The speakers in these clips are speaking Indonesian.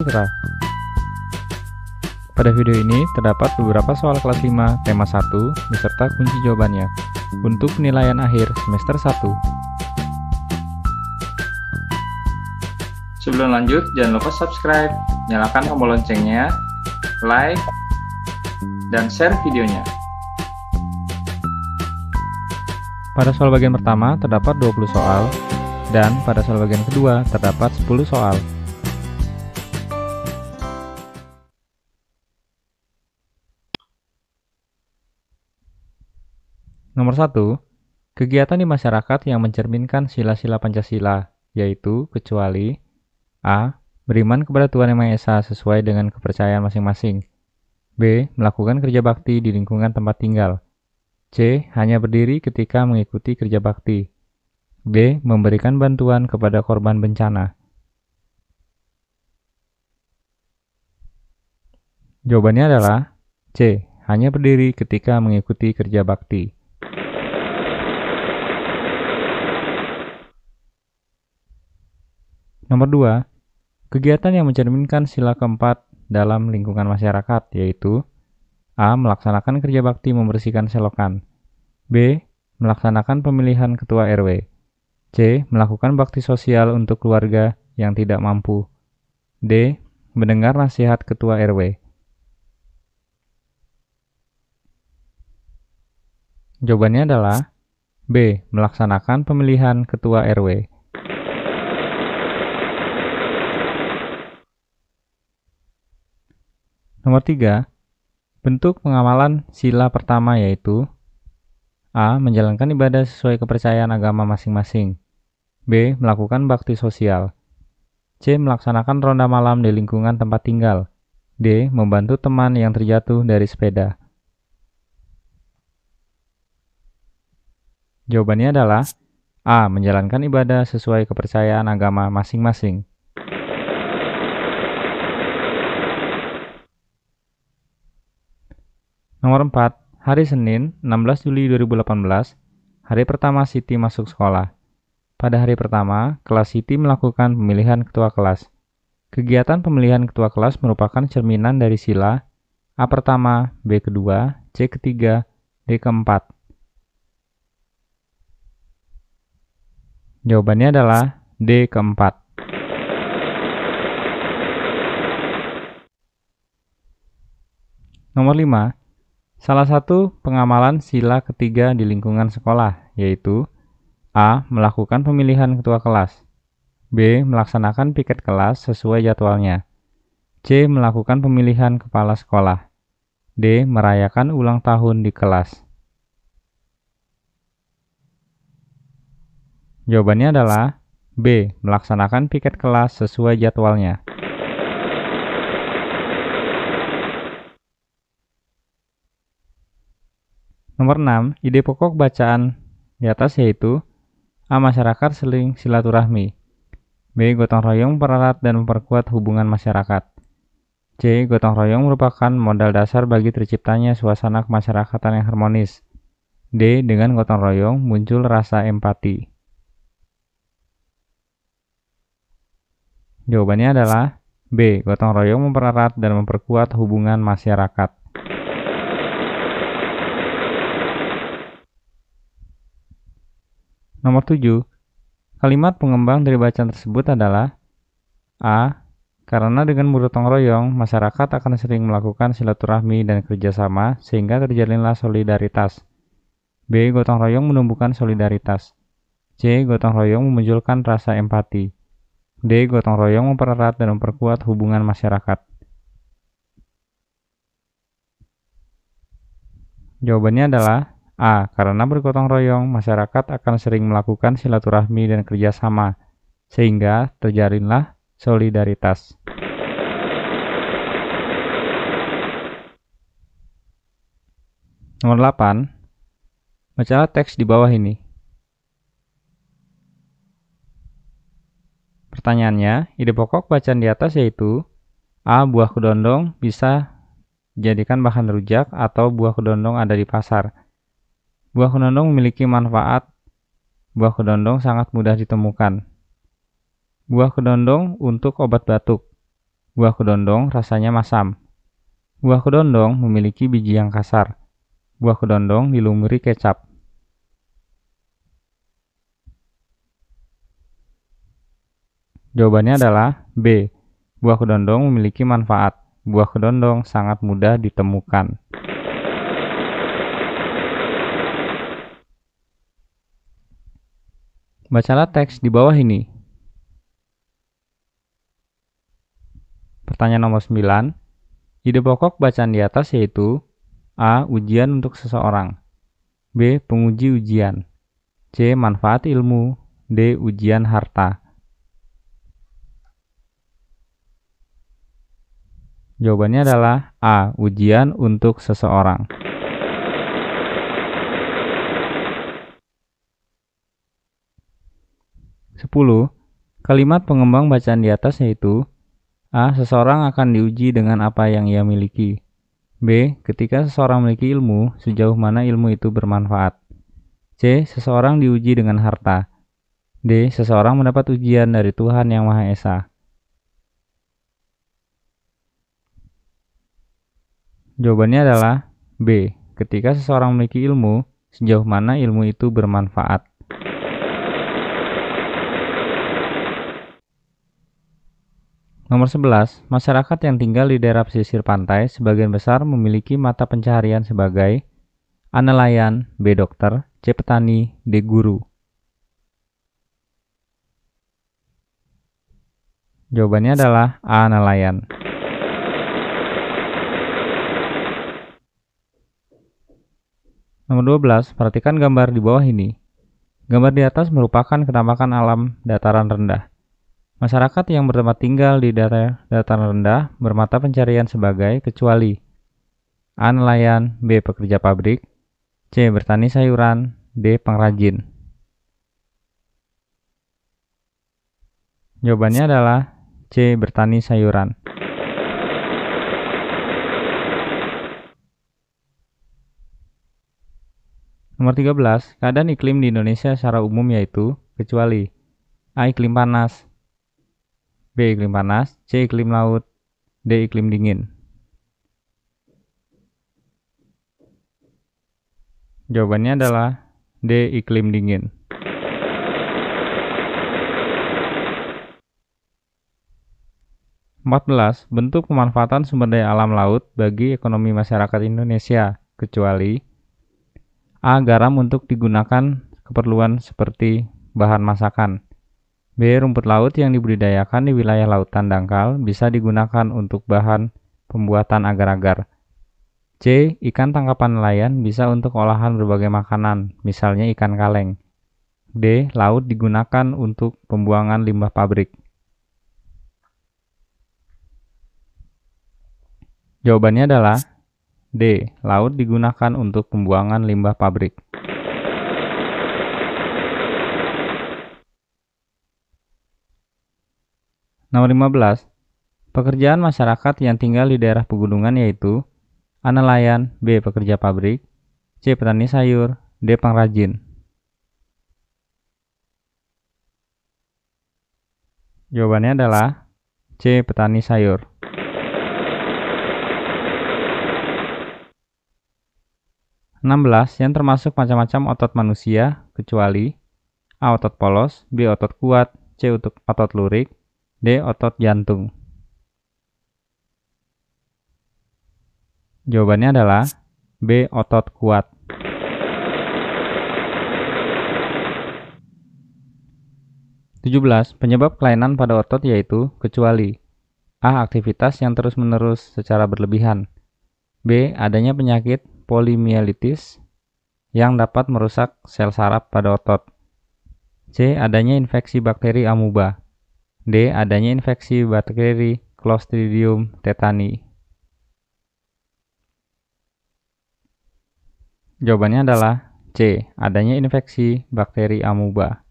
Putra. Pada video ini terdapat beberapa soal kelas 5 tema 1 beserta kunci jawabannya untuk penilaian akhir semester 1. Sebelum lanjut, jangan lupa subscribe, nyalakan tombol loncengnya, like, dan share videonya. Pada soal bagian pertama terdapat 20 soal, dan pada soal bagian kedua terdapat 10 soal. Nomor 1. Kegiatan di masyarakat yang mencerminkan sila-sila Pancasila, yaitu kecuali A. Beriman kepada Tuhan Yang Maha Esa sesuai dengan kepercayaan masing-masing. B. Melakukan kerja bakti di lingkungan tempat tinggal. C. Hanya berdiri ketika mengikuti kerja bakti. D. Memberikan bantuan kepada korban bencana. Jawabannya adalah C. Hanya berdiri ketika mengikuti kerja bakti. Nomor 2. Kegiatan yang mencerminkan sila keempat dalam lingkungan masyarakat, yaitu A. Melaksanakan kerja bakti membersihkan selokan. B. Melaksanakan pemilihan ketua RW. C. Melakukan bakti sosial untuk keluarga yang tidak mampu. D. Mendengar nasihat ketua RW. Jawabannya adalah B. Melaksanakan pemilihan ketua RW. Nomor 3. Bentuk pengamalan sila pertama yaitu A. Menjalankan ibadah sesuai kepercayaan agama masing-masing. B. Melakukan bakti sosial. C. Melaksanakan ronda malam di lingkungan tempat tinggal. D. Membantu teman yang terjatuh dari sepeda. Jawabannya adalah A. Menjalankan ibadah sesuai kepercayaan agama masing-masing. Nomor 4. Hari Senin, 16 Juli 2018, hari pertama Siti masuk sekolah. Pada hari pertama, kelas Siti melakukan pemilihan ketua kelas. Kegiatan pemilihan ketua kelas merupakan cerminan dari sila A pertama, B kedua, C ketiga, D keempat. Jawabannya adalah D keempat. Nomor 5. Salah satu pengamalan sila ketiga di lingkungan sekolah, yaitu A. Melakukan pemilihan ketua kelas. B. Melaksanakan piket kelas sesuai jadwalnya. C. Melakukan pemilihan kepala sekolah. D. Merayakan ulang tahun di kelas. Jawabannya adalah B. Melaksanakan piket kelas sesuai jadwalnya. Nomor 6. Ide pokok bacaan di atas yaitu A. Masyarakat saling silaturahmi. B. Gotong royong mempererat dan memperkuat hubungan masyarakat. C. Gotong royong merupakan modal dasar bagi terciptanya suasana kemasyarakatan yang harmonis. D. Dengan gotong royong muncul rasa empati. Jawabannya adalah B. Gotong royong mempererat dan memperkuat hubungan masyarakat. Nomor 7. Kalimat pengembang dari bacaan tersebut adalah A. Karena dengan bergotong royong, masyarakat akan sering melakukan silaturahmi dan kerjasama sehingga terjalinlah solidaritas. B. Gotong royong menumbuhkan solidaritas. C. Gotong royong memunculkan rasa empati. D. Gotong royong mempererat dan memperkuat hubungan masyarakat. Jawabannya adalah A. Karena bergotong royong, masyarakat akan sering melakukan silaturahmi dan kerjasama, sehingga terjalinlah solidaritas. Nomor 8. Bacalah teks di bawah ini. Pertanyaannya, ide pokok bacaan di atas yaitu A. Buah kedondong bisa dijadikan bahan rujak atau buah kedondong ada di pasar. Buah kedondong memiliki manfaat. Buah kedondong sangat mudah ditemukan. Buah kedondong untuk obat batuk. Buah kedondong rasanya masam. Buah kedondong memiliki biji yang kasar. Buah kedondong dilumuri kecap. Jawabannya adalah B. Buah kedondong memiliki manfaat. Buah kedondong sangat mudah ditemukan. Bacalah teks di bawah ini. Pertanyaan nomor 9. Ide pokok bacaan di atas yaitu A. Ujian untuk seseorang, B. Penguji ujian, C. Manfaat ilmu, D. Ujian harta. Jawabannya adalah A. Ujian untuk seseorang. Sepuluh. Kalimat pengembang bacaan di atas yaitu A. Seseorang akan diuji dengan apa yang ia miliki, B. Ketika seseorang memiliki ilmu, sejauh mana ilmu itu bermanfaat, C. Seseorang diuji dengan harta, D. Seseorang mendapat ujian dari Tuhan Yang Maha Esa. Jawabannya adalah B. Ketika seseorang memiliki ilmu, sejauh mana ilmu itu bermanfaat. Nomor 11. Masyarakat yang tinggal di daerah pesisir pantai sebagian besar memiliki mata pencaharian sebagai A. Nelayan, B. Dokter, C. Petani, D. Guru. Jawabannya adalah A. Nelayan. Nomor 12. Perhatikan gambar di bawah ini. Gambar di atas merupakan penampakan alam dataran rendah. Masyarakat yang bertempat tinggal di daerah dataran rendah bermata pencarian sebagai kecuali A. Nelayan, B. Pekerja pabrik, C. Bertani sayuran, D. Pengrajin. Jawabannya adalah C. Bertani sayuran. Nomor 13. Keadaan iklim di Indonesia secara umum yaitu kecuali A. Iklim panas, B. Iklim panas, C. Iklim laut, D. Iklim dingin. Jawabannya adalah D. Iklim dingin. (14) Bentuk pemanfaatan sumber daya alam laut bagi ekonomi masyarakat Indonesia kecuali A. Garam untuk digunakan keperluan seperti bahan masakan, B. Rumput laut yang dibudidayakan di wilayah lautan dangkal bisa digunakan untuk bahan pembuatan agar-agar, C. Ikan tangkapan nelayan bisa untuk olahan berbagai makanan, misalnya ikan kaleng, D. Laut digunakan untuk pembuangan limbah pabrik. Jawabannya adalah D. Laut digunakan untuk pembuangan limbah pabrik. Nomor 15. Pekerjaan masyarakat yang tinggal di daerah pegunungan yaitu A. Nelayan, B. Pekerja pabrik, C. Petani sayur, D. Pengrajin. Jawabannya adalah C. Petani sayur. (16) Yang termasuk macam-macam otot manusia kecuali A. Otot polos, B. Otot kuat, C. Otot lurik, D. Otot jantung. Jawabannya adalah B. Otot kuat. (17) Penyebab kelainan pada otot yaitu kecuali A. Aktivitas yang terus-menerus secara berlebihan, B. Adanya penyakit polimielitis yang dapat merusak sel saraf pada otot, C. Adanya infeksi bakteri amuba, D. Adanya infeksi bakteri Clostridium tetani. Jawabannya adalah C. Adanya infeksi bakteri amuba.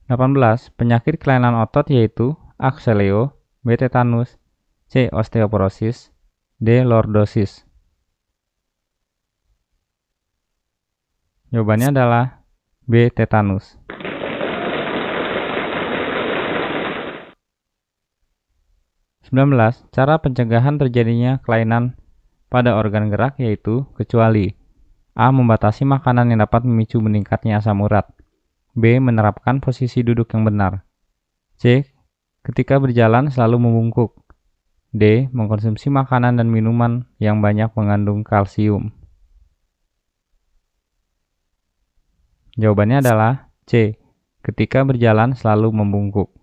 18. Penyakit kelainan otot yaitu A. Coeleo, B. Tetanus, C. Osteoporosis, D. Lordosis. Jawabannya adalah B. Tetanus. 19. Cara pencegahan terjadinya kelainan pada organ gerak yaitu kecuali A. Membatasi makanan yang dapat memicu meningkatnya asam urat. B. Menerapkan posisi duduk yang benar. C. Ketika berjalan selalu membungkuk. D. Mengkonsumsi makanan dan minuman yang banyak mengandung kalsium. Jawabannya adalah C. Ketika berjalan selalu membungkuk.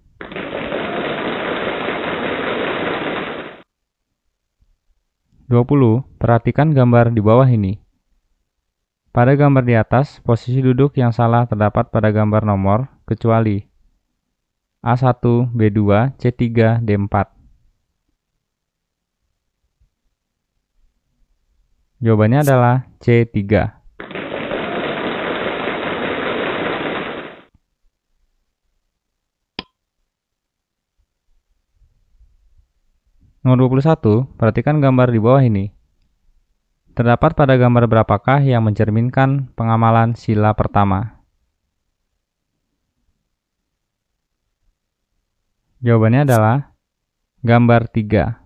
20. Perhatikan gambar di bawah ini. Pada gambar di atas, posisi duduk yang salah terdapat pada gambar nomor kecuali A1, B2, C3, D4. Jawabannya adalah C3. Nomor 21, perhatikan gambar di bawah ini. Terdapat pada gambar berapakah yang mencerminkan pengamalan sila pertama? Jawabannya adalah gambar 3.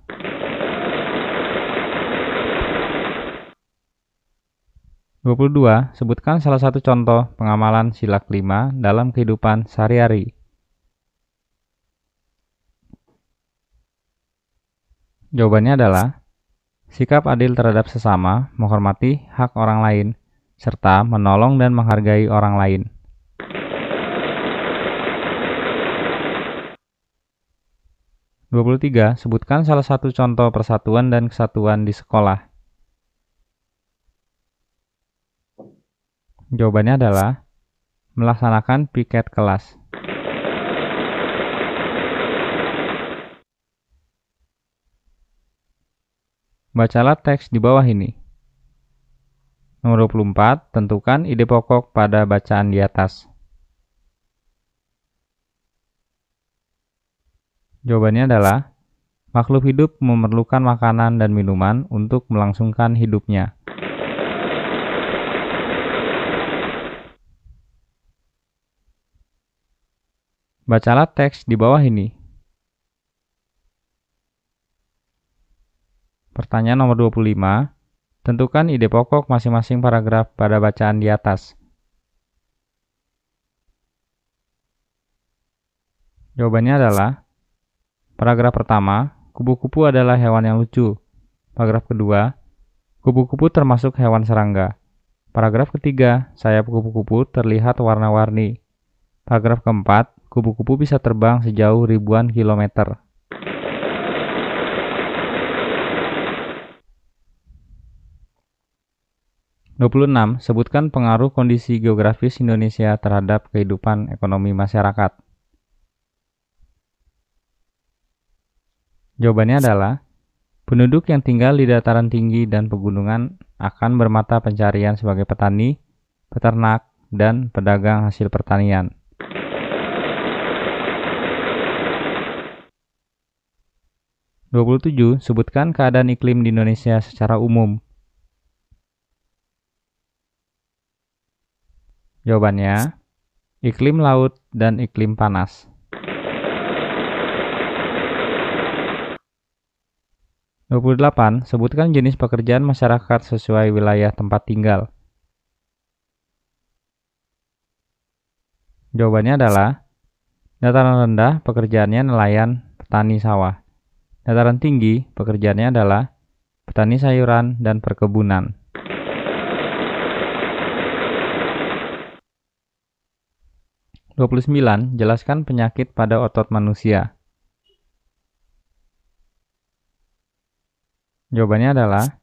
Dua, sebutkan salah satu contoh pengamalan sila kelima dalam kehidupan sehari-hari. Jawabannya adalah sikap adil terhadap sesama, menghormati hak orang lain, serta menolong dan menghargai orang lain. Tiga, sebutkan salah satu contoh persatuan dan kesatuan di sekolah. Jawabannya adalah melaksanakan piket kelas. Bacalah teks di bawah ini. Nomor 24, tentukan ide pokok pada bacaan di atas. Jawabannya adalah makhluk hidup memerlukan makanan dan minuman untuk melangsungkan hidupnya. Bacalah teks di bawah ini. Pertanyaan nomor 25. Tentukan ide pokok masing-masing paragraf pada bacaan di atas. Jawabannya adalah paragraf pertama, kupu-kupu adalah hewan yang lucu. Paragraf kedua, kupu-kupu termasuk hewan serangga. Paragraf ketiga, sayap kupu-kupu terlihat warna-warni. Paragraf keempat, kupu-kupu bisa terbang sejauh ribuan kilometer. Sebutkan pengaruh kondisi geografis Indonesia terhadap kehidupan ekonomi masyarakat. Jawabannya adalah penduduk yang tinggal di dataran tinggi dan pegunungan akan bermata pencarian sebagai petani, peternak, dan pedagang hasil pertanian. Sebutkan keadaan iklim di Indonesia secara umum. Jawabannya, iklim laut dan iklim panas. 28. Sebutkan jenis pekerjaan masyarakat sesuai wilayah tempat tinggal. Jawabannya adalah dataran rendah pekerjaannya nelayan, petani sawah. Dataran tinggi pekerjaannya adalah petani sayuran dan perkebunan. 29. Jelaskan penyakit pada otot manusia. Jawabannya adalah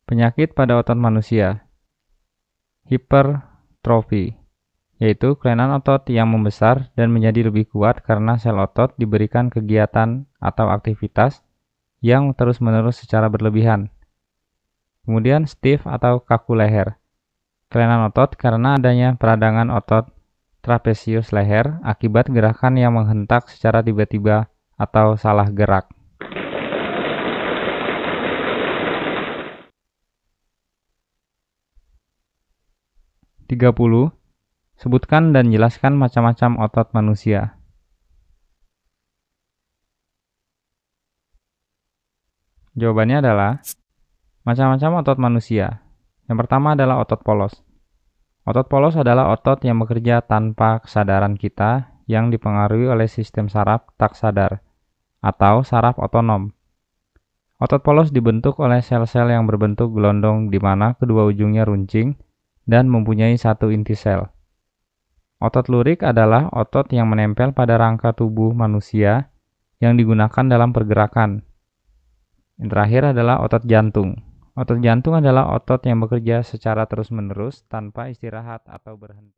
penyakit pada otot manusia. Hipertrofi, yaitu kelainan otot yang membesar dan menjadi lebih kuat karena sel otot diberikan kegiatan atau aktivitas yang terus-menerus secara berlebihan. Kemudian stiff atau kaku leher, kelainan otot karena adanya peradangan otot trapesius leher akibat gerakan yang menghentak secara tiba-tiba atau salah gerak. Sebutkan dan jelaskan macam-macam otot manusia. Jawabannya adalah macam-macam otot manusia. Yang pertama adalah otot polos. Otot polos adalah otot yang bekerja tanpa kesadaran kita yang dipengaruhi oleh sistem saraf tak sadar atau saraf otonom. Otot polos dibentuk oleh sel-sel yang berbentuk gelondong di mana kedua ujungnya runcing dan mempunyai satu inti sel. Otot lurik adalah otot yang menempel pada rangka tubuh manusia yang digunakan dalam pergerakan. Yang terakhir adalah otot jantung. Otot jantung adalah otot yang bekerja secara terus-menerus tanpa istirahat atau berhenti.